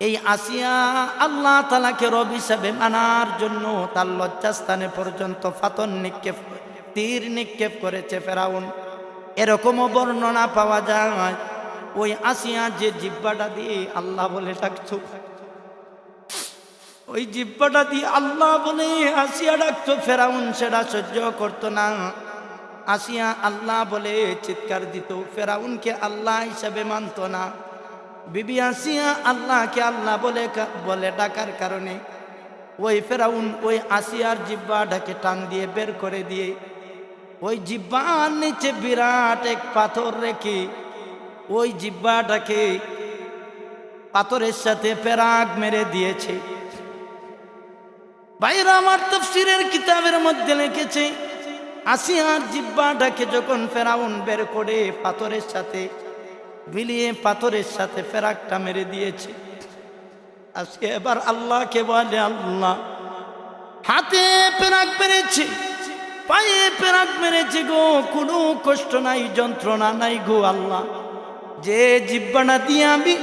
এই আসিয়া আল্লাহ তাআলাকে রব হিসাবে মানার জন্য তার লজ্জাস্থানে পর্যন্ত পাথর নিক্ষেপ, তীর নিক্ষেপ করেছে ফেরাউন। এরকমও বর্ণনা পাওয়া যায় ওই আসিয়া যে জিহ্বাটা দিয়ে আল্লাহ বলে ডাকতো, ওই জিহ্বাটা দিয়ে আল্লাহ বলে আসিয়া ডাকতো, ফেরাউন সেটা সহ্য করতো না। আসিয়া আল্লাহ বলে চিৎকার দিত, ফেরাউনকে আল্লাহ হিসাবে মানত না। বিবি আসিয়া আল্লাহকে আল্লাহ বলে ডাকার কারণে ওই ফেরাউন ওই আসিয়ার জিহ্বাটাকে টান দিয়ে বের করে দিয়ে ওই জিহ্বার নিচে বিরাট এক পাথর রেখে ওই জিহ্বাটাকে পাথরের সাথে পেরাক মেরে দিয়েছে। ভাইরা আমার, তাফসীরের কিতাবের মধ্যে লিখেছে আসিয়ার জিহ্বাটাকে যখন ফেরাউন বের করে পাথরের সাথে বিলিয়ে পাথরের সাথে ফেরাকটা মেরে দিয়েছে। আজকে এবার আল্লাহকে বলে, আল্লাহ হাতে পেরাক মেরেছে, পায়ে পেরাক মেরেছে গো, কোনো কষ্ট নাই, যন্ত্রণা নাই গো আল্লাহ। যে জিহ্বাটা দিয়ে আমি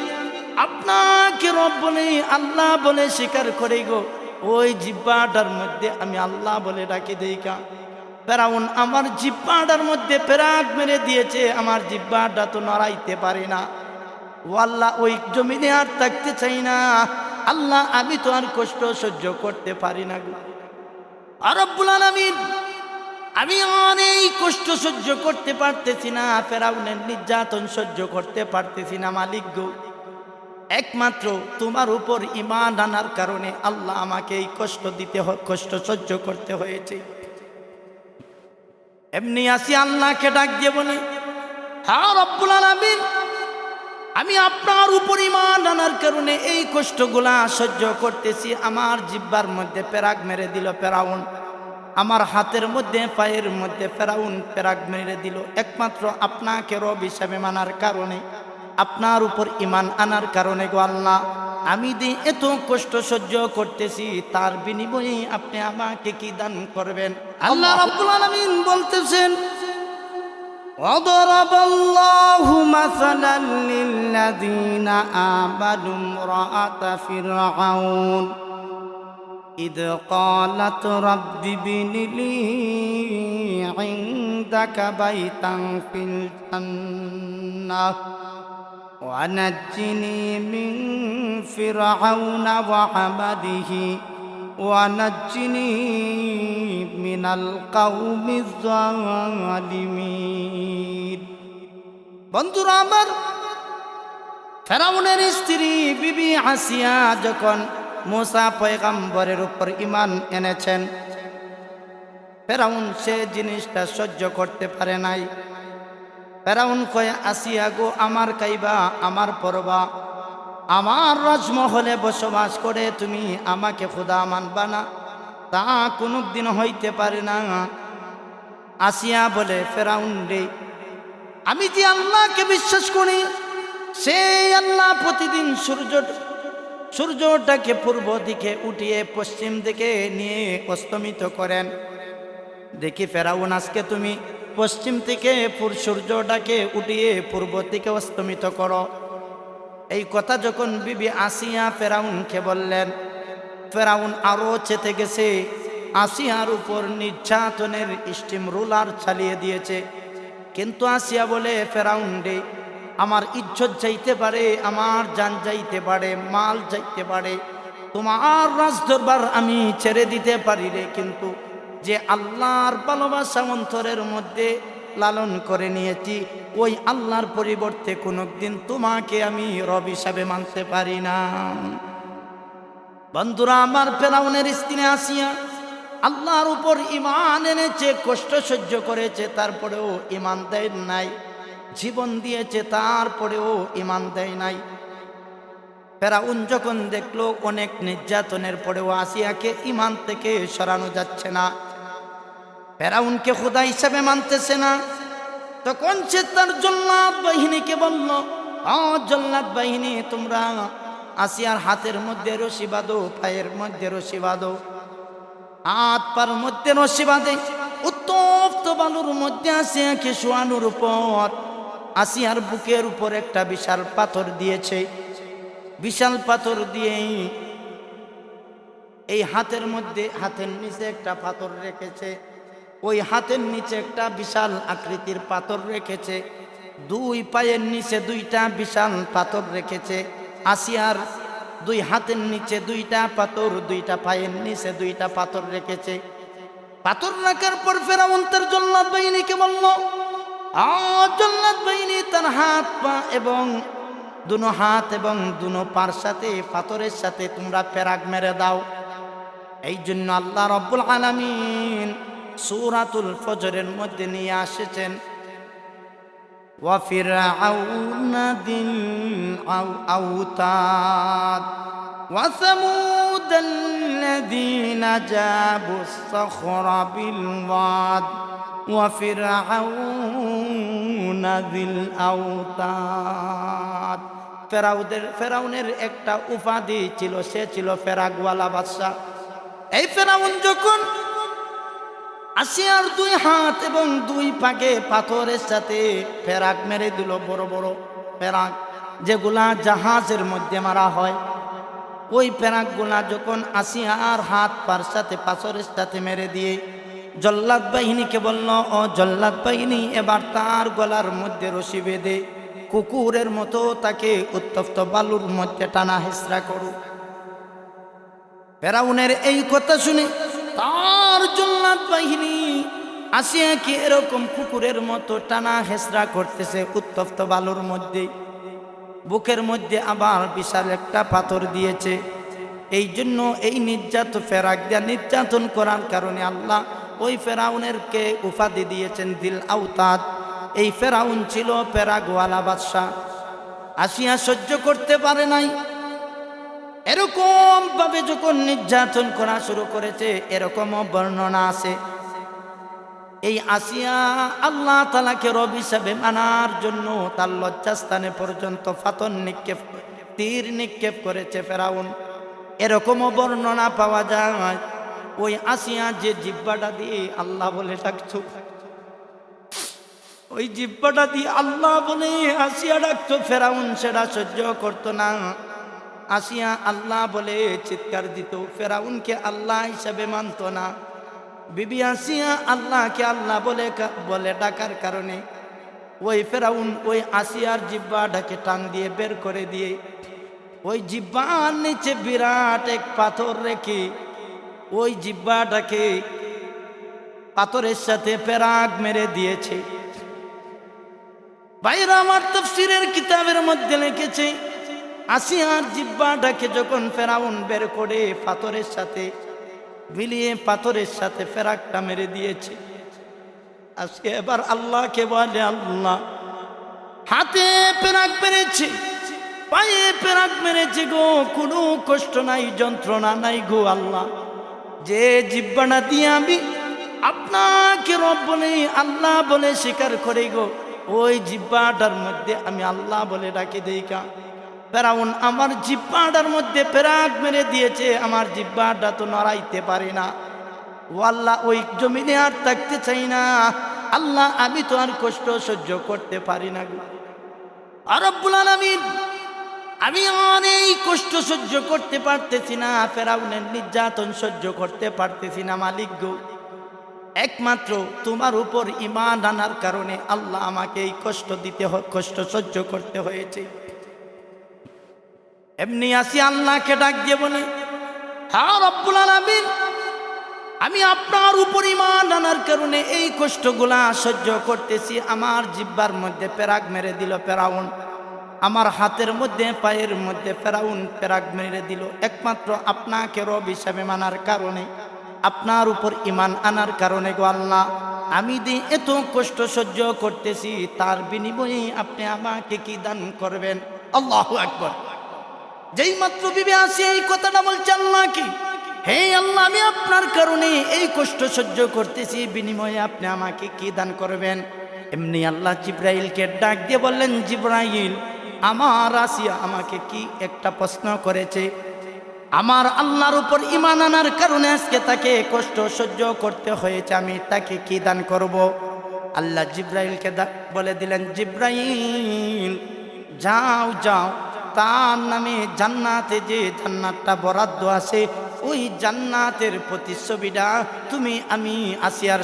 আপনাকে রব বলে আল্লাহ বলে স্বীকার করে গো, ওই জিহ্বাটার মধ্যে আমি আল্লাহ বলে ডাকি দেই কা। ফেরাউন আমার জিহ্বাটার মধ্যে পেরাক মেরে দিয়েছে, আমার জিহ্বাটা তো নড়াইতে পারে না। ও আল্লাহ, ওই জমিনে আর থাকতে চাই না আল্লাহ, আমি তো আর কষ্ট সহ্য করতে পারি না গো। আর রব্বুল আলামিন, আমি অনেক কষ্ট সহ্য করতে পারতেছি না, ফেরাউনের নির্যাতন সহ্য করতে পারতেছি না মালিক গো। একমাত্র তোমার উপর ঈমান আনার কারণে আল্লাহ আমাকে এই কষ্ট সহ্য করতে হয়েছে। এমনি আসি আল্লাহকে ডাক দিয়ে বলে, হ্যাঁ রব্বুল আলামিন, আমি আপনার উপর ঈমান আনার কারণে এই কষ্টগুলা সহ্য করতেছি। আমার জিহ্বার মধ্যে পেরাক মেরে দিল ফেরাউন, আমার হাতের মধ্যে পায়ের মধ্যে ফেরাউন পেরাক মেরে দিল। একমাত্র আপনাকে রব হিসাবে মানার কারণে, আপনার উপর ঈমান আনার কারণে গো আল্লাহ, আমি এত কষ্ট সহ্য করতেছি, তার বিনিময়ে আপনি আমাকে কি দান করবেন? আল্লাহ রাব্বুল আলামিন বলতেছেন, وضرب الله مثلا للذين آمنوا امرأة فرعون إذ قالت رب ابن لي عندك بيتا في الجنة ونجني من فرعون وعمله ونجني من القوم الظالمين। বন্ধুরা আমার, ফেরাউনের স্ত্রী বিবি আসিয়া যখন মুসা পয়গম্বরের উপর ঈমান এনেছেন, ফেরাউন সে জিনিসটা সহ্য করতে পারে নাই। ফেরাউন কয়, আসিয়া গো, আমার কাইবা, আমার পরবা, আমার রাজমহলে বসবাস করে তুমি আমাকে খোদা মানবা না, তা কোনদিন হইতে পারে না। আসিয়া বলে, ফেরাউন রে, আমি যে আল্লাহকে বিশ্বাস করি, সেই আল্লাহ প্রতিদিন সূর্যটাকে পূর্ব দিকে উঠিয়ে পশ্চিম দিকে নিয়ে অস্তমিত করেন। দেখি ফেরাউন, আজকে তুমি পশ্চিম থেকে সূর্যটাকে উঠিয়ে পূর্ব দিকে অস্তমিত করো। এই কথা যখন বিবি আসিয়া ফেরাউনকে বললেন, ফেরাউন আরো চেতে গেছে, আসিয়ার উপর নির্যাতনের স্টিম রুলার চালিয়ে দিয়েছে। কিন্তু আসিয়া বলে, ফেরাউন রে, আমার ইজ্জত যাইতে পারে, আমার জান যাইতে পারে, মাল যাইতে পারে, তোমার রাজদরবার আমি ছেড়ে দিতে পারি রে, কিন্তু যে আল্লাহর ভালোবাসা অন্তরের মধ্যে লালন করে নিয়েছি, ওই আল্লাহর পরিবর্তে কোনদিন তোমাকে আমি রব হিসাবে মানতে পারি না। বন্ধুরা আমার, ফেরাউনের স্ত্রী আসিয়া আল্লাহর উপর ঈমান এনেছে, কষ্ট সহ্য করেছে, তারপরেও ঈমান দেয় নাই, জীবন দিয়েছে, তারপরেও ঈমান দেয় নাই। ফেরাউন যখন দেখলো অনেক নির্যাতনের পরেও আসিয়াকে ঈমান থেকে সরানো যাচ্ছে না, ফেরাউনকে খোদা হিসাবে মানতেছে না, তখন সে তার জল্লাদ বাহিনীকে বলল, জল্লাদ বাহিনী, তোমরা আসিয়ার হাতের মধ্যে রশি বাঁধো, পায়ের মধ্যে রশি বাঁধো, হাত পার মধ্যে রশি বাঁধে উত্তপ্ত বালুর মধ্যে আসিয়াকে শোয়ানোর উপর আসিয়ার বুকের উপর একটা বিশাল পাথর দিয়েছে। বিশাল পাথর দিয়ে এই হাতের মধ্যে, হাতের নিচে একটা পাথর রেখেছে, ওই হাতের নিচে একটা বিশাল আকৃতির পাথর রেখেছে, দুই পায়ের নিচে দুইটা বিশাল পাথর রেখেছে। আসিয়ার দুই হাতের নিচে দুইটা পাথর, দুইটা পায়ের নিচে দুইটা পাথর রেখেছে। পাথর রাখার পর ফেরাউন তার জল্লাদ বাহিনীকে বলল, জল্লাদ বাহিনী তার হাত পা এবং দুনো হাত এবং দুনো পার সাথে পাথরের সাথে তোমরা পেরাক মেরে দাও। এই জন্য আল্লাহ রাব্বুল আলামিন সূরাতুল ফজরের মধ্যে নিয়ে আসেছেন, ওয়া ফিরআউনা দিল আউতাদ ওয়া সামুদাল্লাযীনা জাবুস সাখরা বিল ওয়াদ ওয়া ফিরআউনা দিল আউতাদ। ফেরাউনের একটা উপাধি ছিল, সে ছিল ফেরাকওয়ালা বাদশা। এই ফেরাউন যখন আসিয়ার দুই হাত এবং দুই পাকে পাথরের সাথে ফেরাক মেরে দিল, বড় বড় ফেরাক যেগুলা জাহাজের মধ্যে মারা হয়, ওই ফেরাকগুলা যখন আসিয়ার হাত পার সাথে পাথরের সাথে মেরে দিয়ে জল্লাদ বাহিনীকে বলল, ও জল্লাদ বাহিনী, এবার তার গলার মধ্যে রশি বেঁধে কুকুরের মতো তাকে উত্তপ্ত বালুর মধ্যে টানা হেসরা করো। ফেরাউনের এই কথা শুনে তার জল্লাদ বাহিনী আসিয়াকে এরকম কুকুরের মতো টানা হেসরা করতেছে উত্তপ্ত বালুর মধ্যে, বুকের মধ্যে আবার বিশাল একটা পাথর দিয়েছে। এই জন্য এই ফেরাক দিয়া নির্যাতন করার কারণে আল্লাহ ওই ফেরাউনেরকে উপাধি দিয়েছেন দিল আউতাদ। এই ফেরাউন ছিল ফেরাকওয়ালা বাদশা। আসিয়া সহ্য করতে পারে নাই, এরকম ভাবে যখন নির্যাতন করা শুরু করেছে, এরকমও বর্ণনা আছে। এই আসিয়া আল্লাহ তাআলাকে রব হিসাবে মানার জন্য তার লজ্জাস্থানে পর্যন্ত পাথর নিক্ষেপ, তীর নিক্ষেপ করেছে ফেরাউন। এরকমও বর্ণনা পাওয়া যায়, ওই আসিয়া যে জিহ্বাটা দিয়ে আল্লাহ বলে ডাকতো, ওই জিহ্বাটা দিয়ে আল্লাহ বলে আসিয়া ডাকতো, ফেরাউন সেটা সহ্য করতো না। আসিয়া আল্লাহ বলে চিৎকার দিত, ফেরাউনকে আল্লাহ হিসাবে মানত না। বিবি আসিয়া আল্লাহকে আল্লাহ বলে ডাকার কারণে ওই ফেরাউন ওই আসিয়ার জিহ্বাটাকে টান দিয়ে বের করে দিয়ে ওই জিহ্বার নিচে বিরাট এক পাথর রেখে ওই জিহ্বাটাকে পাথরের সাথে পেরাক মেরে দিয়েছে। ভাইরা আমার, তাফসীরের কিতাবের মধ্যে লিখেছে, আসিয়ার জিহ্বাটাকে যখন ফেরাউন বের করে পাথরের সাথে বিলিয়ে পাথরের সাথে ফেরাকটা মেরে দিয়েছে, আজকে এবার আল্লাহকে বলে, আল্লাহ হাতে পেরাক মেরেছে, পায়ে পেরাক মেরেছে গো, কোনো কষ্ট নাই, যন্ত্রণা নাই গো আল্লাহ। যে জিহ্বাটা দিয়ে আমি আপনাকে রব বলে আল্লাহ বলে স্বীকার করে গো, ওই জিহ্বাটার মধ্যে আমি আল্লাহ বলে ডাকে দেই কা। ফেরাউন আমার জিহ্বাটার মধ্যে পেরাক মেরে দিয়েছে, আমার জিহ্বাটা তো নড়াইতে পারে না। ও আল্লাহ, ওই জমিনে আর থাকতে চাই না আল্লাহ, আমি তো আর কষ্ট সহ্য করতে পারি না গো। আর রব্বুল আলামিন, আমি অনেক কষ্ট সহ্য করতে পারতেছি না, ফেরাউনের নির্যাতন সহ্য করতে পারতেছি না মালিক গো। একমাত্র তোমার উপর ঈমান আনার কারণে আল্লাহ আমাকে এই কষ্ট সহ্য করতে হয়েছে। এমনি আসি আল্লাহকে ডাক দিয়ে বলে, হ্যাঁ রব্বুল আলামিন, আমি আপনার উপর ঈমান আনার কারণে এই কষ্টগুলা সহ্য করতেছি। আমার জিহ্বার মধ্যে পেরাক মেরে দিল ফেরাউন, আমার হাতের মধ্যে পায়ের মধ্যে ফেরাউন পেরাক মেরে দিল। একমাত্র আপনাকে রব হিসাবে মানার কারণে, আপনার উপর ঈমান আনার কারণে গো আল্লাহ, আমি এত কষ্ট সহ্য করতেছি, তার বিনিময়ে আপনি আমাকে কি দান করবেন? আল্লাহু আকবার। যেই মাত্র বিবি আসি এই কথাটা বলছে আল্লাহকে, হে আল্লাহ, আমি আপনার কারণে এই কষ্ট সহ্য করতেছি, বিনিময়ে আপনি আমাকে কি দান করবেন? এমনি আল্লাহ জিব্রাইলকে ডাক দিয়ে বললেন, জিব্রাইল, আমার আসিয়া আমাকে কি একটা প্রশ্ন করেছে, আমার আল্লাহর উপর ঈমান আনার কারণে আজকে তাকে কষ্ট সহ্য করতে হয়েছে, আমি তাকে কি দান করব? আল্লাহ জিব্রাইলকে বলে দিলেন, জিব্রাইল যাও যাও, তার নামে জান্নাতে যে জান্নাতটা বরাদ্দ আছে, ওই জান্নাতের প্রতিচ্ছবিটা তুমি আমি আসিয়ার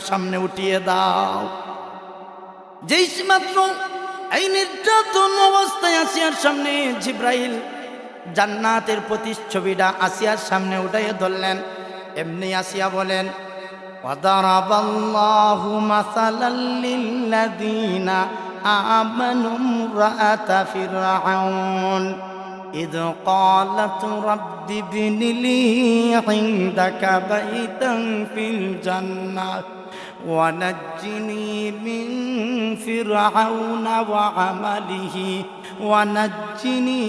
সামনে উঠিয়ে দাও। যেই মাত্র এই নির্যাতন অবস্থায় আসিয়ার সামনে জিব্রাইল জান্নাতের প্রতিচ্ছবিটা আসিয়ার সামনে উঠাইয়ে ধরলেন, এমনি আসিয়া বলেন, ওয়াদারাবাল্লাহু মাসালাল লিল্লাযীনা আমানু ইমরাআতা ফিরআউন إذ قالت رب ابن لي عندك بيتا في الجنة ونجني من فرعون وعمله ونجني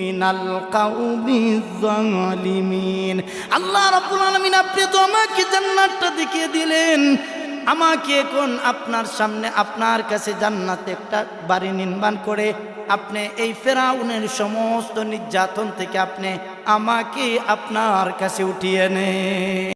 من القوم الظالمين। আল্লাহ রাব্বুল আলামিন আপনি তো আমাকে জান্নাতটা দেখিয়ে দিলেন, আমাকে এখন আপনার সামনে আপনার কাছে জান্নাতে একটা বাড়ি নির্মাণ করে আপনি এই ফেরাউনের সমস্ত নির্যাতন থেকে আপনি আমাকে আপনার কাছে উঠিয়ে নেন।